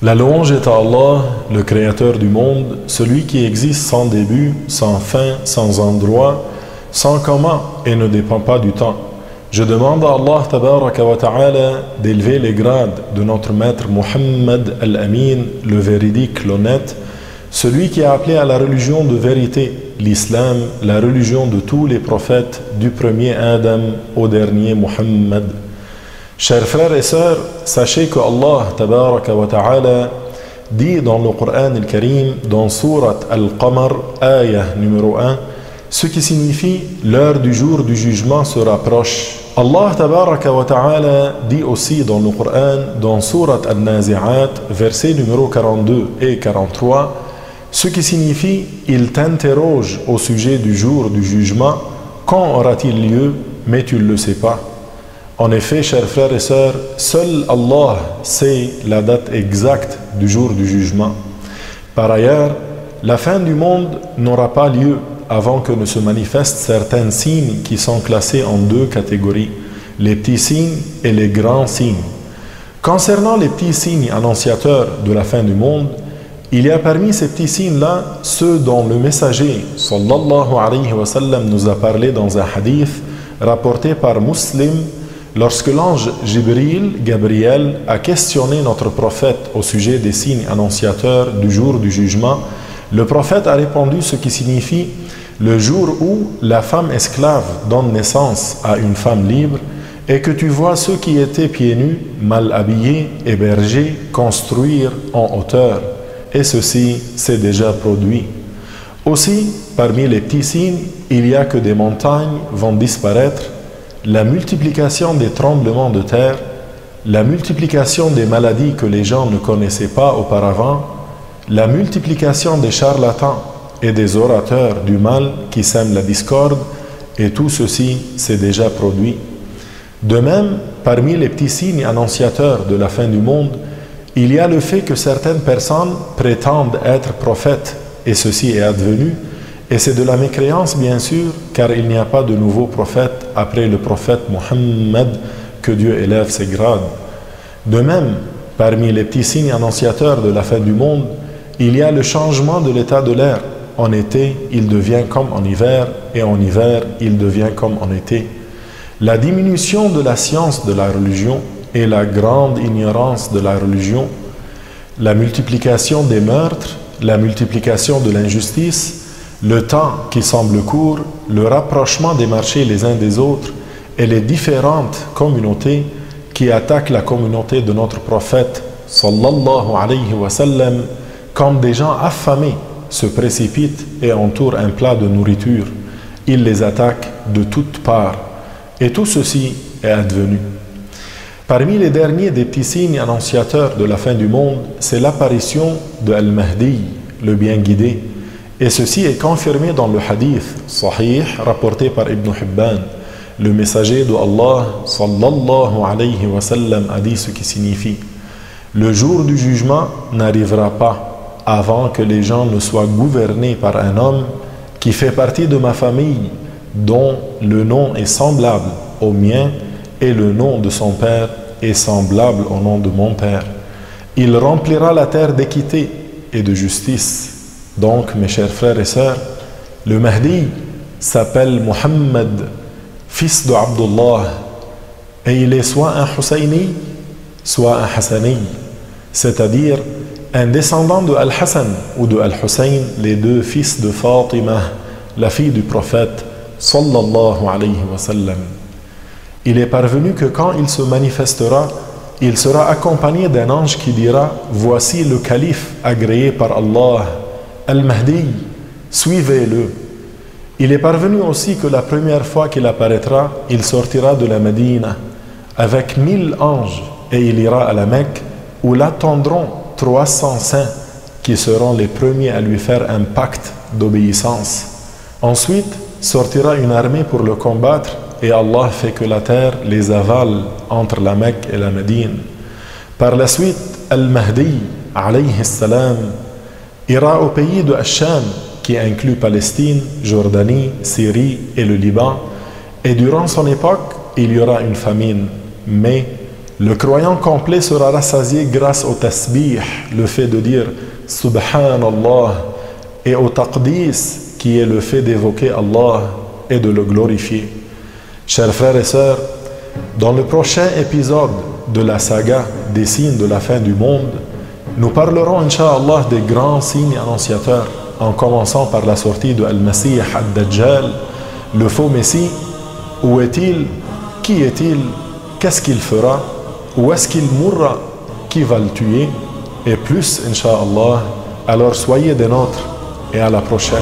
La louange est à Allah, le Créateur du monde, celui qui existe sans début, sans fin, sans endroit, sans commun et ne dépend pas du temps. Je demande à Allah tabaraka wa ta'ala d'élever les grades de notre maître Muhammad al-Amin, le véridique, l'honnête, celui qui a appelé à la religion de vérité, l'islam, la religion de tous les prophètes, du premier Adam au dernier Muhammad. Chers frères et sœurs, sachez que Allah tabaraka wa ta'ala dit dans le Coran al-Karim, dans Surat Al-Qamar, ayah numéro 1, ce qui signifie l'heure du jour du jugement se rapproche. Allah tabaraka wa ta'ala dit aussi dans le Coran, dans Surat Al-Nazi'at, versets numéro 42 et 43, ce qui signifie il t'interroge au sujet du jour du jugement, quand aura-t-il lieu, mais tu ne le sais pas. En effet, chers frères et sœurs, seul Allah sait la date exacte du jour du jugement. Par ailleurs, la fin du monde n'aura pas lieu avant que ne se manifestent certains signes qui sont classés en deux catégories, les petits signes et les grands signes. Concernant les petits signes annonciateurs de la fin du monde, il y a parmi ces petits signes-là ceux dont le messager sallallahu alayhi wa sallam nous a parlé dans un hadith rapporté par Muslim. Lorsque l'ange Gabriel, a questionné notre prophète au sujet des signes annonciateurs du jour du jugement, le prophète a répondu ce qui signifie le jour où la femme esclave donne naissance à une femme libre et que tu vois ceux qui étaient pieds nus, mal habillés, hébergés, construire en hauteur. Et ceci s'est déjà produit. Aussi, parmi les petits signes, il y a que des montagnes vont disparaître, la multiplication des tremblements de terre, la multiplication des maladies que les gens ne connaissaient pas auparavant, la multiplication des charlatans et des orateurs du mal qui sèment la discorde, et tout ceci s'est déjà produit. De même, parmi les petits signes annonciateurs de la fin du monde, il y a le fait que certaines personnes prétendent être prophètes, et ceci est advenu, et c'est de la mécréance bien sûr, car il n'y a pas de nouveau prophète après le prophète Muhammad, que Dieu élève ses grades. De même, parmi les petits signes annonciateurs de la fin du monde, il y a le changement de l'état de l'air. En été, il devient comme en hiver, et en hiver, il devient comme en été. La diminution de la science de la religion et la grande ignorance de la religion, la multiplication des meurtres, la multiplication de l'injustice, le temps qui semble court, le rapprochement des marchés les uns des autres et les différentes communautés qui attaquent la communauté de notre prophète sallallahu alayhi wa sallam, comme des gens affamés se précipitent et entourent un plat de nourriture. Ils les attaquent de toutes parts. Et tout ceci est advenu. Parmi les derniers des petits signes annonciateurs de la fin du monde, c'est l'apparition de Al-Mahdi, le bien guidé. Et ceci est confirmé dans le hadith sahih rapporté par Ibn Hibban. Le messager de Allah sallallahu alayhi wa sallam a dit ce qui signifie: le jour du jugement n'arrivera pas avant que les gens ne soient gouvernés par un homme qui fait partie de ma famille, dont le nom est semblable au mien et le nom de son père est semblable au nom de mon père. Il remplira la terre d'équité et de justice. Donc, mes chers frères et sœurs, le Mahdi s'appelle Muhammad, fils de Abdullah, et il est soit un Husayni, soit un Hassani, c'est-à-dire un descendant de Al-Hassan ou de Al-Hussein, les deux fils de Fatima, la fille du prophète sallallahu alayhi wa sallam. Il est parvenu que quand il se manifestera, il sera accompagné d'un ange qui dira: voici le calife agréé par Allah, Al-Mahdi, suivez-le. Il est parvenu aussi que la première fois qu'il apparaîtra, il sortira de la Médine avec 1000 anges et il ira à la Mecque où l'attendront 300 saints qui seront les premiers à lui faire un pacte d'obéissance. Ensuite, sortira une armée pour le combattre et Allah fait que la terre les avale entre la Mecque et la Médine. Par la suite, Al-Mahdi, alayhi salam, ira au pays de Hacham, qui inclut Palestine, Jordanie, Syrie et le Liban, et durant son époque, il y aura une famine, mais Le croyant complet sera rassasié grâce au tasbih, le fait de dire Subhanallah, et au taqdis, qui est le fait d'évoquer Allah et de le glorifier. Chers frères et sœurs, dans le prochain épisode de la saga des signes de la fin du monde, nous parlerons, Inch'Allah, des grands signes annonciateurs, en commençant par la sortie de Al-Masih Ad-Dajjal, le faux Messie. Où est-il? Qui est-il? Qu'est-ce qu'il fera? Où est-ce qu'il mourra? Qui va le tuer? Et plus, Inch'Allah. Alors soyez des nôtres et à la prochaine.